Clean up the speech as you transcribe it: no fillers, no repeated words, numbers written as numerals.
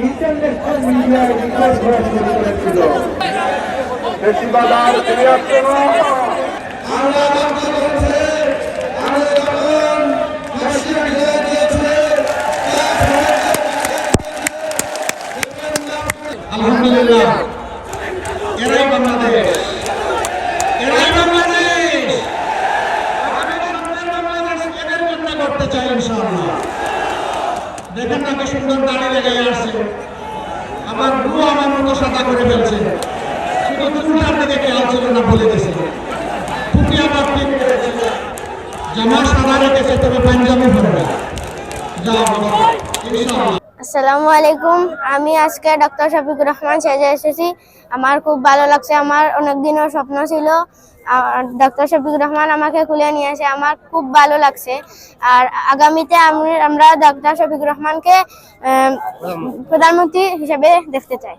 International মিডিয়ায় report করা শুরু করেছিল। বেশিরভাগ আর ফিরে আসছে না। আলহামদুলিল্লাহ, এরাই বাংলাদেশ, এরাই বাংলাদেশ। আমি বাংলাদেশ এদের জন্য করতে চাই ইনশাআল্লাহ। দেখেন না কি সুন্দর দাড়ি লেগে আসছে, আমার রু আমার মতো সাদা করে ফেলছে, শুধু চুলটার দিকে খেয়াল ছিল না, বলে দিয়েছে। টুপি আমার ঠিক করেছে, জামা সাদা রেখেছে, তবে পাঞ্জাবি পরবে। যা ইনশাআল্লাহ। আসসালামু আলাইকুম। আমি আজকে ডক্টর শফিকুর রহমান সেজে এসেছি। আমার খুব ভালো লাগছে। আমার অনেক দিনের স্বপ্ন ছিল ডক্টর শফিকুর রহমান আমাকে খুলে নিয়ে এসে আমার খুব ভালো লাগছে। আর আগামীতে আমরা ডক্টর শফিকুর রহমানকে প্রধানমন্ত্রী হিসেবে দেখতে চাই।